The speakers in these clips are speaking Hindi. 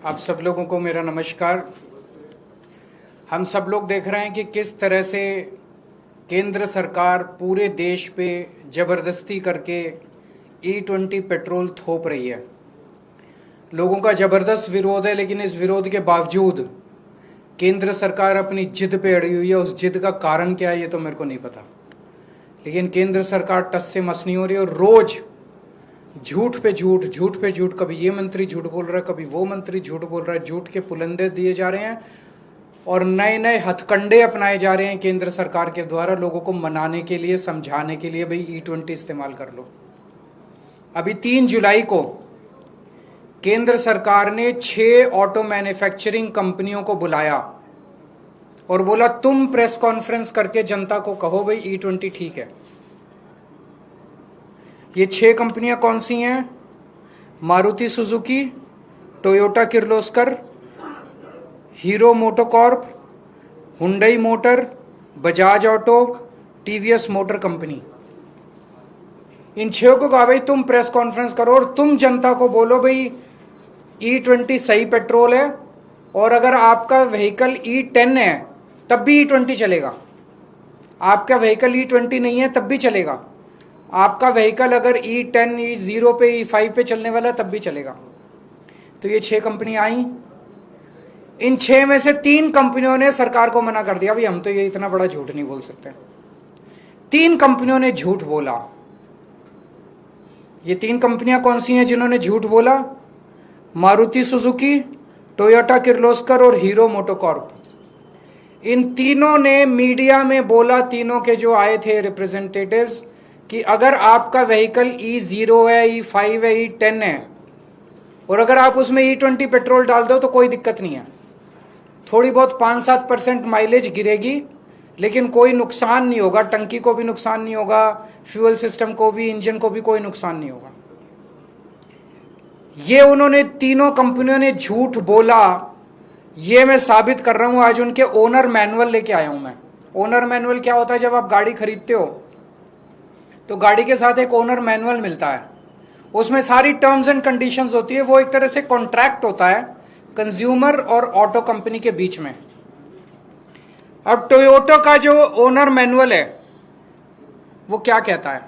आप सब लोगों को मेरा नमस्कार। हम सब लोग देख रहे हैं कि किस तरह से केंद्र सरकार पूरे देश पे ज़बरदस्ती करके E20 पेट्रोल थोप रही है। लोगों का ज़बरदस्त विरोध है, लेकिन इस विरोध के बावजूद केंद्र सरकार अपनी जिद पे अड़ी हुई है। उस जिद का कारण क्या है ये तो मेरे को नहीं पता, लेकिन केंद्र सरकार टस से मस नहीं हो रही और रोज़ झूठ पे झूठ, कभी ये मंत्री झूठ बोल रहा है, कभी वो मंत्री झूठ बोल रहा है। झूठ के पुलंदे दिए जा रहे हैं और नए नए हथकंडे अपनाए जा रहे हैं केंद्र सरकार के द्वारा लोगों को मनाने के लिए, समझाने के लिए, भाई E20 इस्तेमाल कर लो। अभी 3 जुलाई को केंद्र सरकार ने 6 ऑटो मैन्युफैक्चरिंग कंपनियों को बुलाया और बोला तुम प्रेस कॉन्फ्रेंस करके जनता को कहो भाई E20 ठीक है। ये 6 कंपनियां कौन सी हैं? Maruti Suzuki, Toyota Kirloskar, Hero MotoCorp, Hyundai motor, Bajaj auto, TVS motor company. इन 6 को कहा भाई तुम प्रेस कॉन्फ्रेंस करो और तुम जनता को बोलो भाई E20 सही पेट्रोल है, और अगर आपका व्हीकल E10 है तब भी E20 चलेगा। आपका व्हीकल E20 नहीं है तब भी चलेगा। आपका व्हीकल अगर E10, E0 पे, E5 पे चलने वाला तब भी चलेगा। तो ये 6 कंपनी आई। इन 6 में से 3 कंपनियों ने सरकार को मना कर दिया, भाई हम तो ये इतना बड़ा झूठ नहीं बोल सकते। 3 कंपनियों ने झूठ बोला। ये 3 कंपनियां कौन सी हैं जिन्होंने झूठ बोला? मारुति सुजुकी, टोयोटा किर्लोस्कर और हीरो मोटोकॉर्प। इन तीनों ने मीडिया में बोला, तीनों के जो आए थे रिप्रेजेंटेटिव्स, कि अगर आपका व्हीकल E0 है, E5 है, E10 है और अगर आप उसमें E20 पेट्रोल डाल दो तो कोई दिक्कत नहीं है। थोड़ी बहुत 5-7% माइलेज गिरेगी, लेकिन कोई नुकसान नहीं होगा। टंकी को भी नुकसान नहीं होगा, फ्यूल सिस्टम को भी, इंजन को भी कोई नुकसान नहीं होगा। ये उन्होंने तीनों कंपनियों ने झूठ बोला। ये मैं साबित कर रहा हूं, आज उनके ओनर मैनुअल लेके आया हूं मैं। ओनर मैनुअल क्या होता है? जब आप गाड़ी खरीदते हो तो गाड़ी के साथ एक ओनर मैनुअल मिलता है, उसमें सारी टर्म्स एंड कंडीशंस होती है। वो एक तरह से कॉन्ट्रैक्ट होता है कंज्यूमर और ऑटो कंपनी के बीच में। अब टोयोटा का जो ओनर मैनुअल है वो क्या कहता है?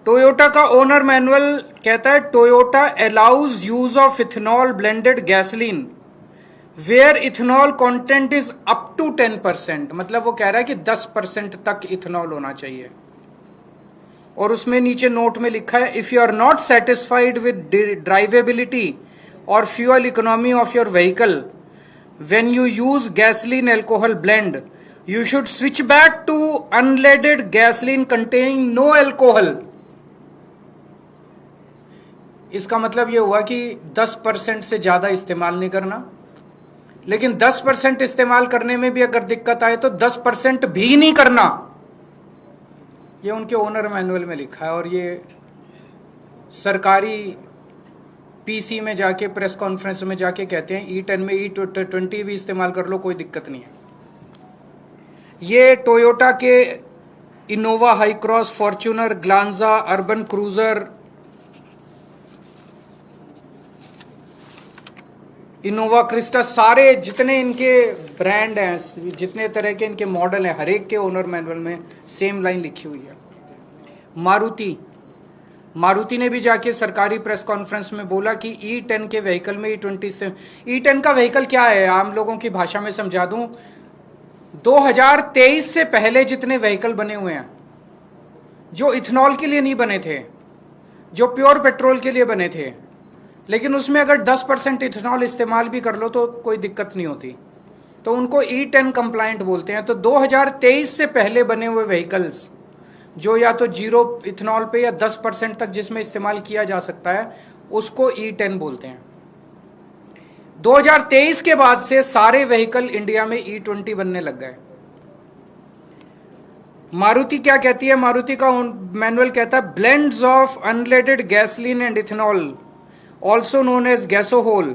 टोयोटा का ओनर मैनुअल कहता है Toyota allows use of ethanol blended gasoline where ethanol content is up to 10%। मतलब वो कह रहा है कि 10% तक इथेनॉल होना चाहिए। और उसमें नीचे नोट में लिखा है, if you are not satisfied with drivability और fuel economy of your vehicle when you use gasoline alcohol blend, you should switch back to unleaded gasoline containing no alcohol. इसका मतलब यह हुआ कि 10% से ज्यादा इस्तेमाल नहीं करना, लेकिन 10% इस्तेमाल करने में भी अगर दिक्कत आए तो 10% भी नहीं करना। ये उनके ओनर मैनुअल में लिखा है और ये सरकारी पीसी में जाके, प्रेस कॉन्फ्रेंस में जाके कहते हैं E10 में E20 भी इस्तेमाल कर लो, कोई दिक्कत नहीं है। ये टोयोटा के Innova high cross, Fortuner, Glanza, urban cruiser, Innova Crysta, सारे जितने इनके ब्रांड हैं, जितने तरह के इनके मॉडल हैं, हर एक के ओनर मैनुअल में सेम लाइन लिखी हुई है। मारुति ने भी जाके सरकारी प्रेस कॉन्फ्रेंस में बोला कि E10 के व्हीकल में E20 से, E10 का व्हीकल क्या है आम लोगों की भाषा में समझा दूं, 2023 से पहले जितने व्हीकल बने हुए हैं जो इथेनॉल के लिए नहीं बने थे, जो प्योर पेट्रोल के लिए बने थे, लेकिन उसमें अगर 10% इथेनॉल इस्तेमाल भी कर लो तो कोई दिक्कत नहीं होती, तो उनको E10 कंप्लायंट बोलते हैं। तो 2023 से पहले बने हुए व्हीकल्स जो या तो 0 इथेनॉल पे या 10% तक जिसमें इस्तेमाल किया जा सकता है, उसको E10 बोलते हैं। 2023 के बाद से सारे व्हीकल इंडिया में E20 बनने लग गए। मारुति क्या कहती है? मारुति का मैनुअल कहता है blends of unleaded gasoline and ethanol also known as gasohol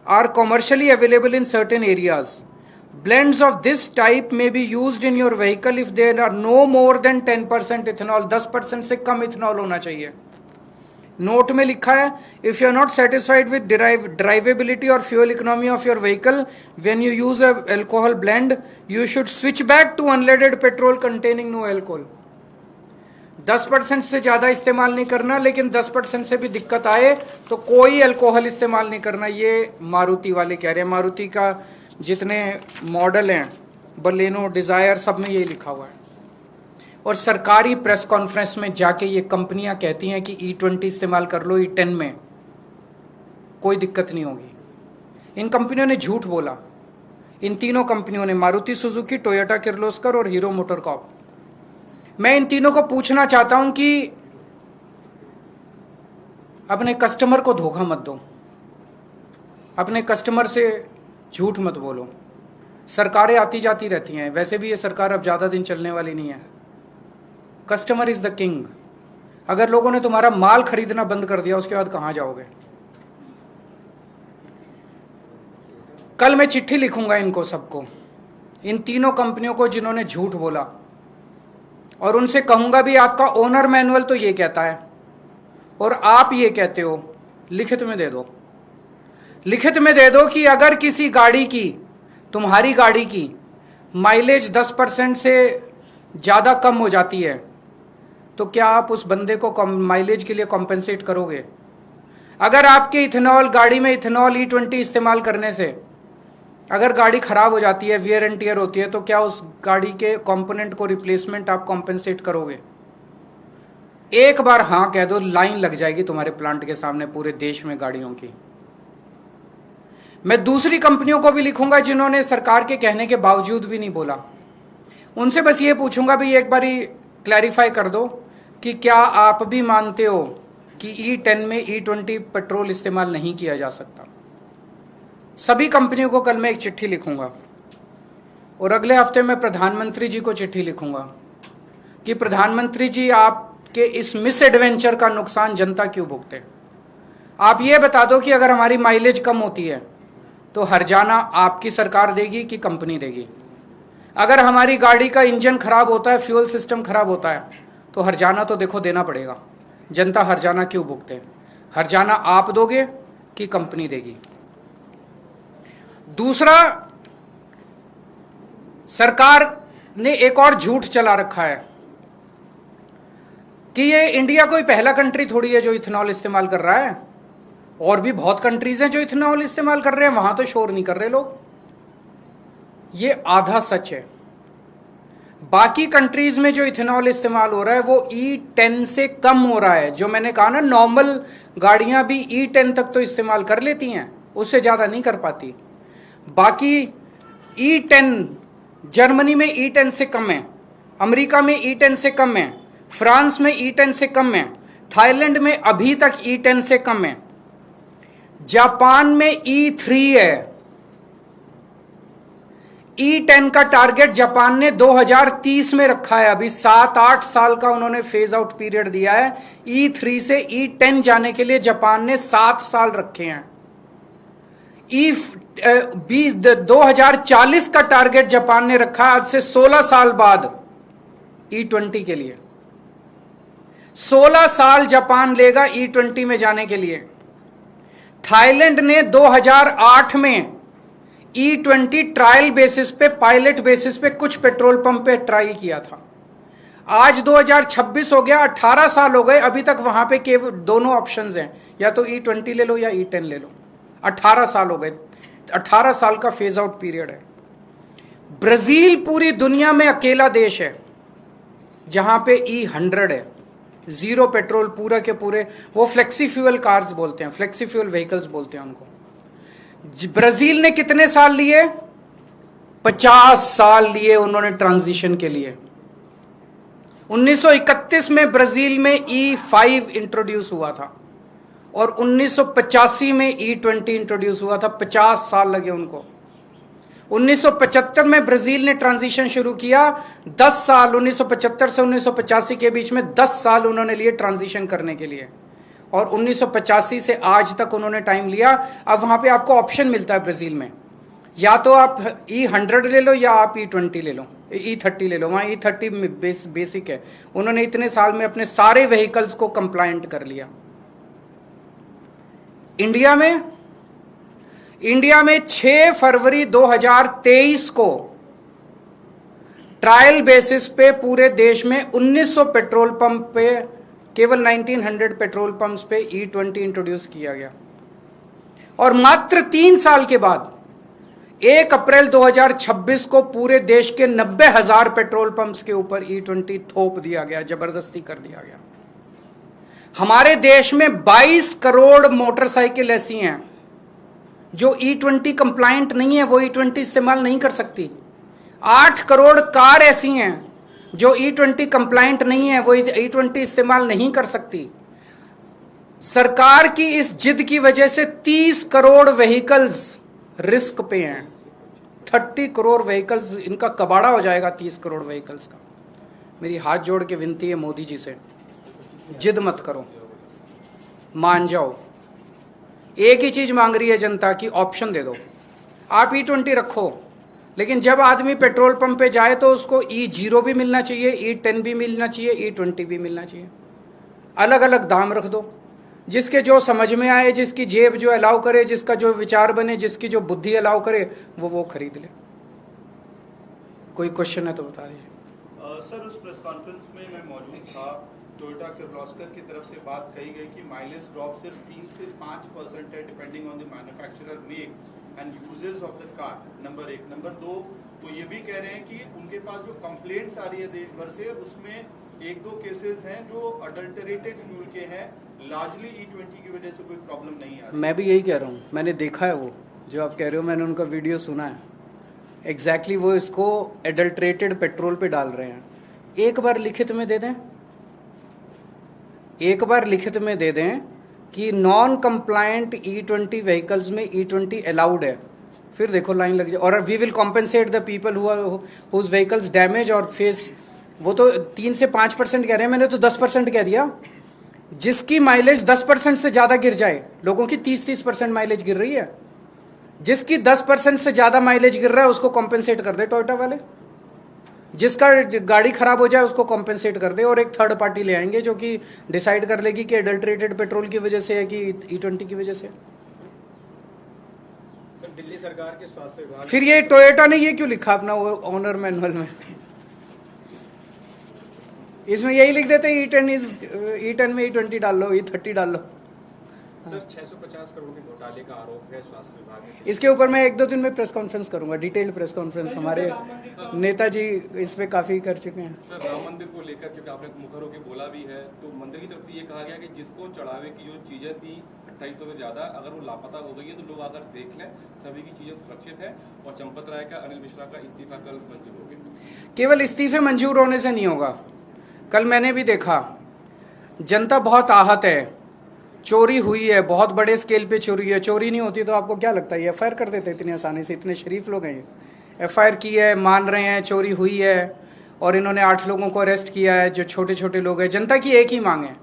are commercially available in certain areas. Blends of this type may be used in your vehicle if there are no more than 10% ethanol. 10% से कम इथेनॉल होना चाहिए। नोट में लिखा है, if you are not satisfied with drivability और fuel economy of your vehicle when you use a alcohol blend, you should switch back to unleaded petrol containing no alcohol. 10% से ज्यादा इस्तेमाल नहीं करना, लेकिन 10% से भी दिक्कत आए तो कोई अल्कोहल इस्तेमाल नहीं करना। ये मारुति वाले कह रहे हैं। मारुति का जितने मॉडल हैं, बलेनो, डिजायर, सब में ये लिखा हुआ है। और सरकारी प्रेस कॉन्फ्रेंस में जाके ये कंपनियां कहती हैं कि E20 इस्तेमाल कर लो, E10 में कोई दिक्कत नहीं होगी। इन कंपनियों ने झूठ बोला। इन तीनों कंपनियों ने, मारुति सुजुकी, टोयोटा किर्लोस्कर और हीरो मोटरकॉर्प। मैं इन तीनों को पूछना चाहता हूं कि अपने कस्टमर को धोखा मत दो, अपने कस्टमर से झूठ मत बोलो। सरकारें आती जाती रहती हैं, वैसे भी ये सरकार अब ज्यादा दिन चलने वाली नहीं है। Customer is the king. अगर लोगों ने तुम्हारा माल खरीदना बंद कर दिया, उसके बाद कहां जाओगे? कल मैं चिट्ठी लिखूंगा इनको सबको, इन तीनों कंपनियों को जिन्होंने झूठ बोला, और उनसे कहूंगा भी आपका ओनर मैनुअल तो ये कहता है और आप ये कहते हो, लिखित में दे दो। लिखित में दे दो कि अगर किसी गाड़ी की, तुम्हारी गाड़ी की माइलेज 10% से ज्यादा कम हो जाती है, तो क्या आप उस बंदे को माइलेज के लिए कॉम्पेंसेट करोगे? अगर आपके इथेनॉल गाड़ी में इथेनॉल E20 इस्तेमाल करने से अगर गाड़ी खराब हो जाती है, वियर एंड टियर होती है, तो क्या उस गाड़ी के कंपोनेंट को रिप्लेसमेंट आप कॉम्पेंसेट करोगे? एक बार हां कह दो, लाइन लग जाएगी तुम्हारे प्लांट के सामने पूरे देश में गाड़ियों की। मैं दूसरी कंपनियों को भी लिखूंगा जिन्होंने सरकार के कहने के बावजूद भी नहीं बोला। उनसे बस ये पूछूंगा भी एक बारी क्लैरिफाई कर दो कि क्या आप भी मानते हो कि E10 में E20 पेट्रोल इस्तेमाल नहीं किया जा सकता? सभी कंपनियों को कल मैं एक चिट्ठी लिखूंगा और अगले हफ्ते में प्रधानमंत्री जी को चिट्ठी लिखूंगा कि प्रधानमंत्री जी, आपके इस मिस एडवेंचर का नुकसान जनता क्यों भुगते? आप ये बता दो कि अगर हमारी माइलेज कम होती है तो हर्जाना आपकी सरकार देगी कि कंपनी देगी? अगर हमारी गाड़ी का इंजन खराब होता है, फ्यूल सिस्टम खराब होता है, तो हर्जाना तो देखो देना पड़ेगा। जनता हर्जाना क्यों भुगते? हर्जाना आप दोगे कि कंपनी देगी? दूसरा, सरकार ने एक और झूठ चला रखा है कि ये इंडिया कोई पहला कंट्री थोड़ी है जो इथेनॉल इस्तेमाल कर रहा है। और भी बहुत कंट्रीज हैं जो इथेनॉल इस्तेमाल कर रहे हैं, वहां तो शोर नहीं कर रहे लोग। ये आधा सच है। बाकी कंट्रीज में जो इथेनॉल इस्तेमाल हो रहा है वो E10 से कम हो रहा है। जो मैंने कहा ना, नॉर्मल गाड़ियां भी E10 तक तो इस्तेमाल कर लेती हैं, उससे ज्यादा नहीं कर पाती। बाकी E10, जर्मनी में E10 से कम है, अमेरिका में E10 से कम है, फ्रांस में E10 से कम है, थाईलैंड में अभी तक E10 से कम है, जापान में E3 है। E10 का टारगेट जापान ने 2030 में रखा है। अभी 7-8 साल का उन्होंने फेज आउट पीरियड दिया है। E3 से E10 जाने के लिए जापान ने 7 साल रखे हैं। 2040 का टारगेट जापान ने रखा है, आज से 16 साल बाद E20 के लिए। 16 साल जापान लेगा E20 में जाने के लिए। थाईलैंड ने 2008 में E20 ट्रायल बेसिस पे, पायलट बेसिस पे कुछ पेट्रोल पंप पे ट्राई किया था। आज 2026 हो गया, 18 साल हो गए, अभी तक वहां पे केवल दोनों ऑप्शंस हैं, या तो E20 ले लो या E10 ले लो। 18 साल हो गए, 18 साल का फेज आउट पीरियड है। ब्राजील पूरी दुनिया में अकेला देश है जहां पे E100 है, जीरो पेट्रोल पूरा के पूरे। वो फ्लेक्सी फ्यूल कार्स बोलते हैं, फ्लेक्सी फ्यूल व्हीकल्स बोलते हैं उनको। ब्राजील ने कितने साल लिए? 50 साल लिए उन्होंने ट्रांजिशन के लिए। 1931 में ब्राजील में E5 इंट्रोड्यूस हुआ था और 1985 में E20 इंट्रोड्यूस हुआ था। 50 साल लगे उनको। 1975 में ब्राजील ने ट्रांजिशन शुरू किया। 10 साल, 1975 से 1985 के बीच में 10 साल उन्होंने लिए ट्रांजिशन करने के लिए, और 1985 से आज तक उन्होंने टाइम लिया। अब वहां पे आपको ऑप्शन मिलता है ब्राजील में, या तो आप E100 ले लो या आप E20 ले लो, E30 ले लो। वहां E30 बेसिक है। उन्होंने इतने साल में अपने सारे व्हीकल्स को कंप्लायंट कर लिया। इंडिया में 6 फरवरी 2023 को ट्रायल बेसिस पे पूरे देश में 1900 पेट्रोल पंप पे, केवल 1900 पेट्रोल पंप्स पे E20 इंट्रोड्यूस किया गया। और मात्र 3 साल के बाद 1 अप्रैल 2026 को पूरे देश के 90,000 पेट्रोल पंप्स के ऊपर E20 थोप दिया गया, जबरदस्ती कर दिया गया। हमारे देश में 22 करोड़ मोटरसाइकिल ऐसी हैं जो E20 कंप्लायंट नहीं है, वो E20 इस्तेमाल नहीं कर सकती। 8 करोड़ कार ऐसी हैं जो E20 कंप्लायंट नहीं है, वो E20 इस्तेमाल नहीं कर सकती। सरकार की इस जिद की वजह से 30 करोड़ व्हीकल्स रिस्क पे हैं। 30 करोड़ व्हीकल्स, इनका कबाड़ा हो जाएगा 30 करोड़ व्हीकल्स का। मेरी हाथ जोड़ के विनती है मोदी जी से, जिद मत करो, मान जाओ। एक ही चीज मांग रही है जनता की, ऑप्शन दे दो। आप E20 रखो, लेकिन जब आदमी पेट्रोल पंप पे जाए तो उसको E0 भी मिलना चाहिए, E10 भी मिलना चाहिए, E20 भी मिलना चाहिए। अलग अलग दाम रख दो, जिसके जो समझ में आए, जिसकी जेब जो अलाउ करे, जिसका जो विचार बने, जिसकी जो बुद्धि अलाउ करे, वो खरीद ले। कोई क्वेश्चन है तो बता दीजिए। सर, उस प्रेस कॉन्फ्रेंस में मैं मौजूद था। टोयोटा किर्लोस्कर की तरफ से बात कही गई कि माइलेज ड्रॉप सिर्फ 3 से 5% है, depending on the manufacturer make and uses of the car. Number 1। Number 2, वो ये भी कह रहे हैं कि उनके पास जो कंप्लेंट्स आ रही है देश भर से, उसमें 1-2 केसेस हैं जो अडल्टरेटेड फ्यूल के हैं। लार्जली E20 की वजह से कोई प्रॉब्लम नहीं आ रही। मैं भी यही कह रहा हूँ, मैंने देखा है वो जो आप कह रहे हो, मैंने उनका वीडियो सुना है। एग्जैक्टली वो इसको एडल्टरेटेड पेट्रोल पे डाल रहे हैं। एक बार लिखित में दे दें, एक बार लिखित में दे दें कि नॉन कंप्लायंट E20 व्हीकल्स में E20 अलाउड है, फिर देखो लाइन लग जाए। और we will compensate the people whose vehicles damage और फेस। वो तो 3 से 5% कह रहे हैं, मैंने तो 10% कह दिया। जिसकी माइलेज 10% से ज्यादा गिर जाए, लोगों की 30% माइलेज गिर रही है, जिसकी 10% से ज्यादा माइलेज गिर रहा है उसको कॉम्पेंसेट कर दे टोयोटा वाले। जिसका गाड़ी खराब हो जाए उसको कॉम्पेंसेट कर दे, और एक थर्ड पार्टी ले आएंगे जो कि डिसाइड कर लेगी कि एडल्टरेटेड पेट्रोल की वजह से है कि E20 की वजह से। सर, दिल्ली सरकार के स्वास्थ्य विभाग, फिर ये टोयोटा ने ये क्यों लिखा अपना ओनर मैनुअल में? इसमें यही लिख देते E10 में E20 डाल लो, E30 डाल लो। सर, 650 करोड़ के घोटाले का आरोप है स्वास्थ्य विभाग में। इसके ऊपर मैं 1-2 दिन में प्रेस कॉन्फ्रेंस करूंगा, डिटेल्ड प्रेस कॉन्फ्रेंस। हमारे नेताजी इस पे काफी कर चुके हैं। सर, राम मंदिर को लेकर क्योंकि आपने मुखर होकर बोला भी है, तो मंदिर की तरफ से ये कहा गया कि जिसको चढ़ावे की जो चीजें थी 2800 से ज्यादा, अगर वो लापता हो गई है तो लोग आकर देख लें, सभी की चीजें सुरक्षित है। और चंपत राय का, अनिल मिश्रा का इस्तीफा कल मंजूर हो गया। केवल इस्तीफे मंजूर होने से नहीं होगा। कल मैंने भी देखा, जनता बहुत आहत है। चोरी हुई है, बहुत बड़े स्केल पे चोरी है। चोरी नहीं होती तो आपको क्या लगता है FIR कर देते इतनी आसानी से? इतने शरीफ लोग हैं ये। FIR की है, मान रहे हैं चोरी हुई है, और इन्होंने 8 लोगों को अरेस्ट किया है जो छोटे छोटे लोग हैं। जनता की एक ही मांग है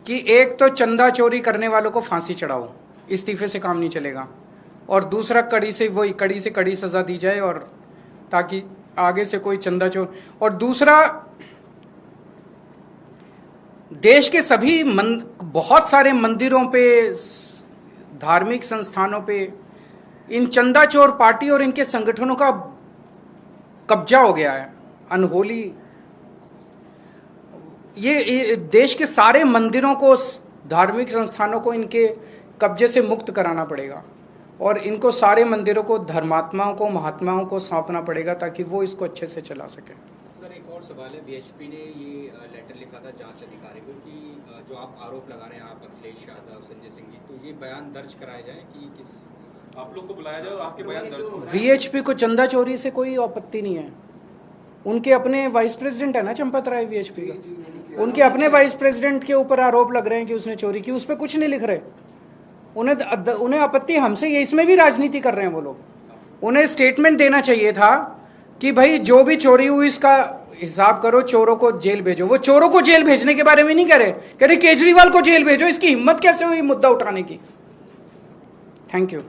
कि एक तो चंदा चोरी करने वालों को फांसी चढ़ाओ, इस्तीफे से काम नहीं चलेगा। और दूसरा, कड़ी से कड़ी सजा दी जाए, और ताकि आगे से कोई चंदा चोर। और दूसरा, देश के सभी बहुत सारे मंदिरों पे, धार्मिक संस्थानों पे इन चंदा चोर पार्टी और इनके संगठनों का कब्जा हो गया है, अनहोली। ये देश के सारे मंदिरों को, धार्मिक संस्थानों को इनके कब्जे से मुक्त कराना पड़ेगा, और इनको सारे मंदिरों को धर्मात्माओं को, महात्माओं को सौंपना पड़ेगा ताकि वो इसको अच्छे से चला सके। सर, एक और सवाल है। BHP ने ये लेटर लिखा था जांच अधिकारी को कि जो आप आरोप लगा रहे हैं, आप अखिलेश यादव, संजय सिंह जी, तो ये बयान दर्ज कराए जाए कि किस आप लोग को बुलाया जाए और आपके बयान दर्ज हो। VHP को चंदा चोरी से कोई आपत्ति नहीं है। उनके अपने वाइस प्रेसिडेंट है ना चंपत राय VHP का, उनके अपने वाइस प्रेसिडेंट के ऊपर आरोप लग रहे हैं कि उसने चोरी की, उस पर कुछ नहीं लिख रहे। उन्हें आपत्ति हमसे, ये इसमें भी राजनीति कर रहे हैं वो लोग। उन्हें स्टेटमेंट देना चाहिए था कि भाई जो भी चोरी हुई इसका हिसाब करो, चोरों को जेल भेजो। वो चोरों को जेल भेजने के बारे में नहीं कह रहे केजरीवाल को जेल भेजो। इसकी हिम्मत कैसे हुई मुद्दा उठाने की? Thank you.